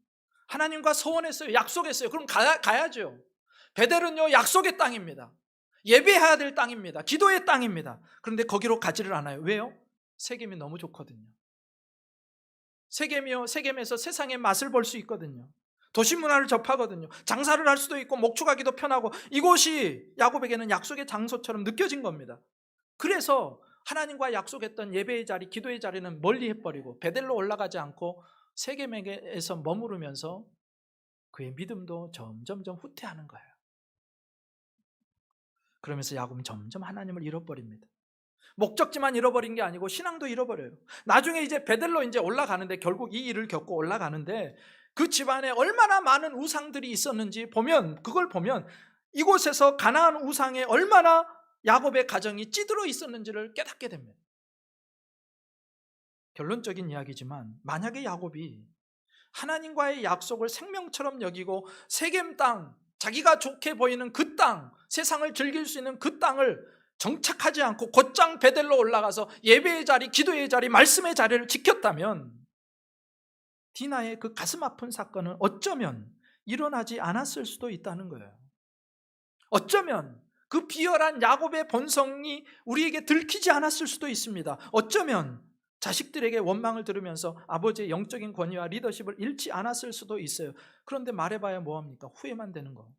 하나님과 서원했어요. 약속했어요. 그럼 가야죠. 베델은요, 약속의 땅입니다. 예배해야 될 땅입니다. 기도의 땅입니다. 그런데 거기로 가지를 않아요. 왜요? 세겜이 너무 좋거든요. 세겜에서 세상의 맛을 볼 수 있거든요. 도시 문화를 접하거든요. 장사를 할 수도 있고 목축하기도 편하고 이곳이 야곱에게는 약속의 장소처럼 느껴진 겁니다. 그래서 하나님과 약속했던 예배의 자리, 기도의 자리는 멀리 해버리고 베델로 올라가지 않고 세겜에게서 머무르면서 그의 믿음도 점점점 후퇴하는 거예요. 그러면서 야곱은 점점 하나님을 잃어버립니다. 목적지만 잃어버린 게 아니고 신앙도 잃어버려요. 나중에 이제 베델로 이제 올라가는데 결국 이 일을 겪고 올라가는데 그 집안에 얼마나 많은 우상들이 있었는지 그걸 보면 이곳에서 가나안 우상에 얼마나 야곱의 가정이 찌들어 있었는지를 깨닫게 됩니다. 결론적인 이야기지만 만약에 야곱이 하나님과의 약속을 생명처럼 여기고 세겜 땅, 자기가 좋게 보이는 그 땅, 세상을 즐길 수 있는 그 땅을 정착하지 않고 곧장 베델로 올라가서 예배의 자리, 기도의 자리, 말씀의 자리를 지켰다면 디나의 그 가슴 아픈 사건은 어쩌면 일어나지 않았을 수도 있다는 거예요. 어쩌면 그 비열한 야곱의 본성이 우리에게 들키지 않았을 수도 있습니다. 어쩌면 자식들에게 원망을 들으면서 아버지의 영적인 권위와 리더십을 잃지 않았을 수도 있어요. 그런데 말해봐야 뭐합니까? 후회만 되는 거.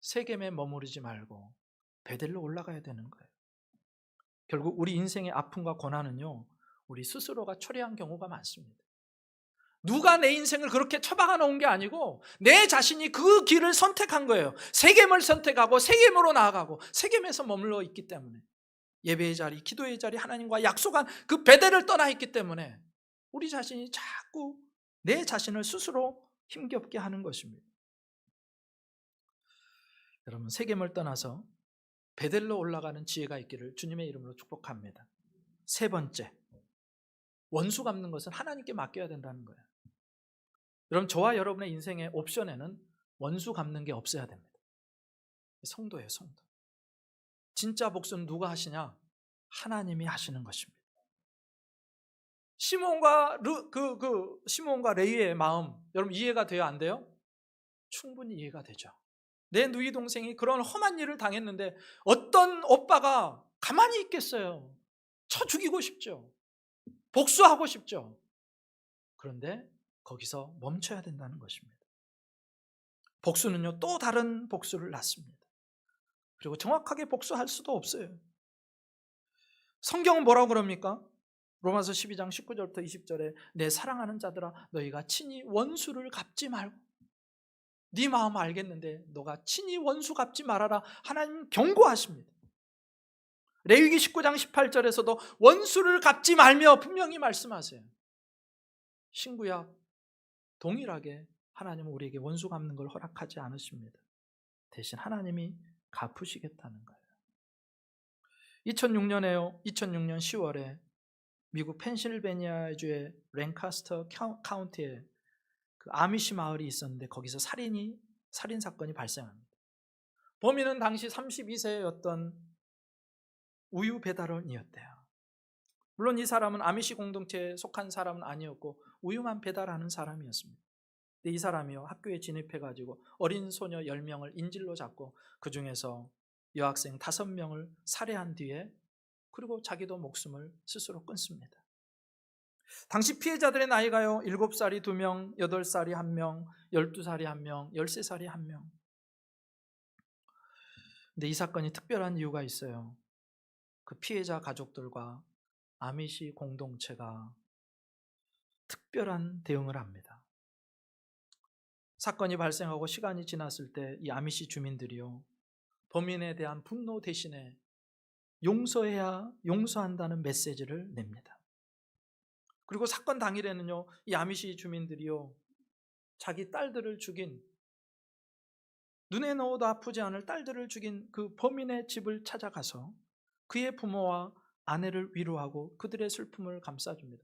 세겜에 머무르지 말고 베델로 올라가야 되는 거예요. 결국 우리 인생의 아픔과 고난은요, 우리 스스로가 초래한 경우가 많습니다. 누가 내 인생을 그렇게 처박아 놓은 게 아니고 내 자신이 그 길을 선택한 거예요. 세겜을 선택하고 세겜으로 나아가고 세겜에서 머물러 있기 때문에, 예배의 자리, 기도의 자리, 하나님과 약속한 그 베델을 떠나 있기 때문에 우리 자신이 자꾸 내 자신을 스스로 힘겹게 하는 것입니다. 여러분, 세겜을 떠나서 베델로 올라가는 지혜가 있기를 주님의 이름으로 축복합니다. 세 번째, 원수 갚는 것은 하나님께 맡겨야 된다는 거예요. 여러분, 저와 여러분의 인생의 옵션에는 원수 갚는 게 없어야 됩니다. 성도예요, 성도. 진짜 복수는 누가 하시냐? 하나님이 하시는 것입니다. 시몬과 레위의 마음, 여러분 이해가 돼요, 안 돼요? 충분히 이해가 되죠. 내 누이 동생이 그런 험한 일을 당했는데 어떤 오빠가 가만히 있겠어요? 쳐 죽이고 싶죠. 복수하고 싶죠. 그런데 거기서 멈춰야 된다는 것입니다. 복수는요, 또 다른 복수를 낳습니다. 그리고 정확하게 복수할 수도 없어요. 성경은 뭐라고 그럽니까? 로마서 12장 19절부터 20절에 내 사랑하는 자들아, 너희가 친히 원수를 갚지 말고, 네 마음 알겠는데 너가 친히 원수 갚지 말아라. 하나님 경고하십니다. 레위기 19장 18절에서도 원수를 갚지 말며 분명히 말씀하세요. 신구약 동일하게 하나님은 우리에게 원수 갚는 걸 허락하지 않으십니다. 대신 하나님이 갚으시겠다는 거예요. 2006년 10월에 미국 펜실베니아주의 랭카스터 카운티에 그 아미시 마을이 있었는데 거기서 살인 사건이 발생합니다. 범인은 당시 32세였던 우유 배달원이었대요. 물론 이 사람은 아미시 공동체에 속한 사람은 아니었고 우유만 배달하는 사람이었습니다. 근데 이 사람이요, 학교에 진입해가지고 어린 소녀 10명을 인질로 잡고 그 중에서 여학생 5명을 살해한 뒤에 그리고 자기도 목숨을 스스로 끊습니다. 당시 피해자들의 나이가요, 7살이 2명, 8살이 1명, 12살이 1명, 13살이 1명. 근데 이 사건이 특별한 이유가 있어요. 그 피해자 가족들과 아미시 공동체가 특별한 대응을 합니다. 사건이 발생하고 시간이 지났을 때 이 아미시 주민들이요, 범인에 대한 분노 대신에 용서한다는 메시지를 냅니다. 그리고 사건 당일에는요, 이 아미시 주민들이요, 자기 딸들을 죽인 눈에 넣어도 아프지 않을 딸들을 죽인 그 범인의 집을 찾아가서 그의 부모와 아내를 위로하고 그들의 슬픔을 감싸줍니다.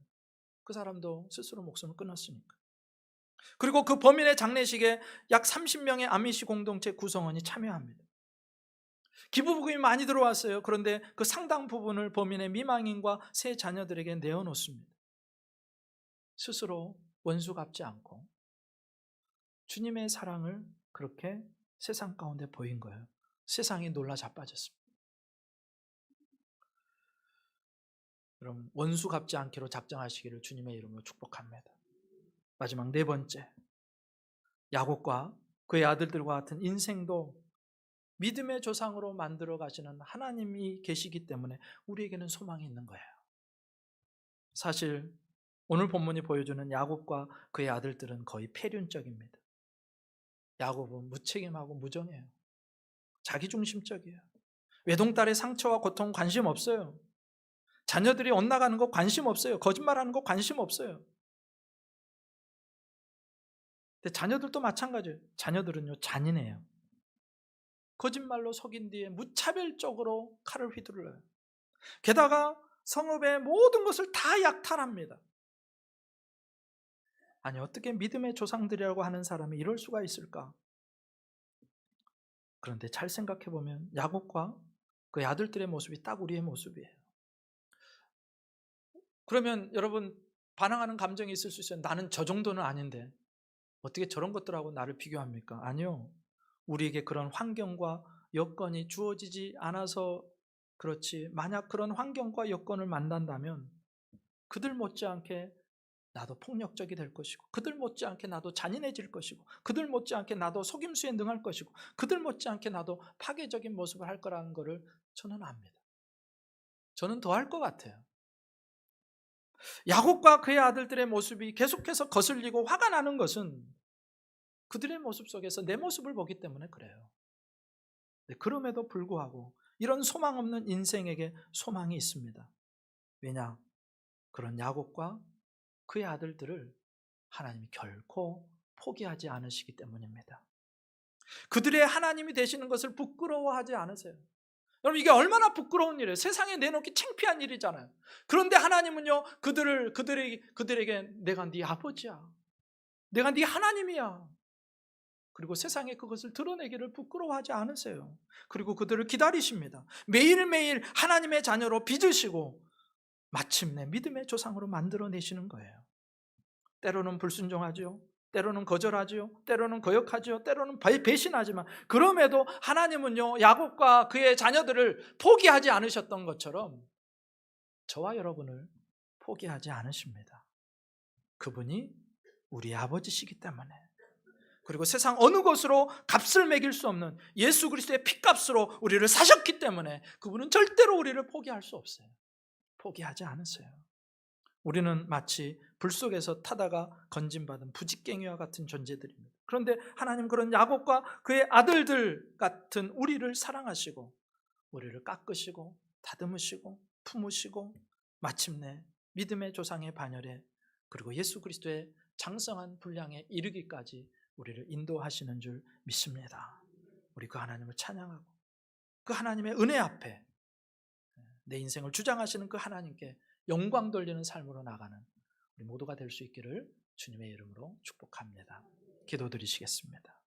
그 사람도 스스로 목숨을 끊었으니까. 그리고 그 범인의 장례식에 약 30명의 아미시 공동체 구성원이 참여합니다. 기부금이 많이 들어왔어요. 그런데 그 상당 부분을 범인의 미망인과 세 자녀들에게 내어놓습니다. 스스로 원수 갚지 않고 주님의 사랑을 그렇게 세상 가운데 보인 거예요. 세상이 놀라 자빠졌습니다. 여러분, 원수 갚지 않기로 작정하시기를 주님의 이름으로 축복합니다. 마지막 네 번째, 야곱과 그의 아들들과 같은 인생도 믿음의 조상으로 만들어 가시는 하나님이 계시기 때문에 우리에게는 소망이 있는 거예요. 사실 오늘 본문이 보여주는 야곱과 그의 아들들은 거의 폐륜적입니다. 야곱은 무책임하고 무정해요. 자기중심적이에요. 외동딸의 상처와 고통 관심 없어요. 자녀들이 엇나가는 거 관심 없어요. 거짓말하는 거 관심 없어요. 근데 자녀들도 마찬가지예요. 자녀들은요, 잔인해요. 거짓말로 속인 뒤에 무차별적으로 칼을 휘두르어요. 게다가 성읍의 모든 것을 다 약탈합니다. 아니, 어떻게 믿음의 조상들이라고 하는 사람이 이럴 수가 있을까? 그런데 잘 생각해 보면 야곱과 그 아들들의 모습이 딱 우리의 모습이에요. 그러면 여러분, 반항하는 감정이 있을 수 있어요. 나는 저 정도는 아닌데 어떻게 저런 것들하고 나를 비교합니까? 아니요. 우리에게 그런 환경과 여건이 주어지지 않아서 그렇지, 만약 그런 환경과 여건을 만난다면 그들 못지않게 나도 폭력적이 될 것이고, 그들 못지않게 나도 잔인해질 것이고, 그들 못지않게 나도 속임수에 능할 것이고, 그들 못지않게 나도 파괴적인 모습을 할 거라는 것을 저는 압니다. 저는 더 할 것 같아요. 야곱과 그의 아들들의 모습이 계속해서 거슬리고 화가 나는 것은 그들의 모습 속에서 내 모습을 보기 때문에 그래요. 그럼에도 불구하고 이런 소망 없는 인생에게 소망이 있습니다. 왜냐? 그런 야곱과 그의 아들들을 하나님이 결코 포기하지 않으시기 때문입니다. 그들의 하나님이 되시는 것을 부끄러워하지 않으세요. 여러분, 이게 얼마나 부끄러운 일이에요. 세상에 내놓기 창피한 일이잖아요. 그런데 하나님은요, 그들에게 내가 네 아버지야, 내가 네 하나님이야, 그리고 세상에 그것을 드러내기를 부끄러워하지 않으세요. 그리고 그들을 기다리십니다. 매일매일 하나님의 자녀로 빚으시고 마침내 믿음의 조상으로 만들어내시는 거예요. 때로는 불순종하죠. 때로는 거절하죠. 때로는 거역하죠. 때로는 배신하지만 그럼에도 하나님은요, 야곱과 그의 자녀들을 포기하지 않으셨던 것처럼 저와 여러분을 포기하지 않으십니다. 그분이 우리 아버지시기 때문에, 그리고 세상 어느 것으로 값을 매길 수 없는 예수 그리스도의 피값으로 우리를 사셨기 때문에 그분은 절대로 우리를 포기할 수 없어요. 포기하지 않으세요. 우리는 마치 불 속에서 타다가 건짐받은 부직갱이와 같은 존재들입니다. 그런데 하나님 그런 야곱과 그의 아들들 같은 우리를 사랑하시고 우리를 깎으시고 다듬으시고 품으시고 마침내 믿음의 조상의 반열에, 그리고 예수 그리스도의 장성한 분량에 이르기까지 우리를 인도하시는 줄 믿습니다. 우리 그 하나님을 찬양하고 그 하나님의 은혜 앞에 내 인생을 주장하시는 그 하나님께 영광 돌리는 삶으로 나가는 우리 모두가 될 수 있기를 주님의 이름으로 축복합니다. 기도드리시겠습니다.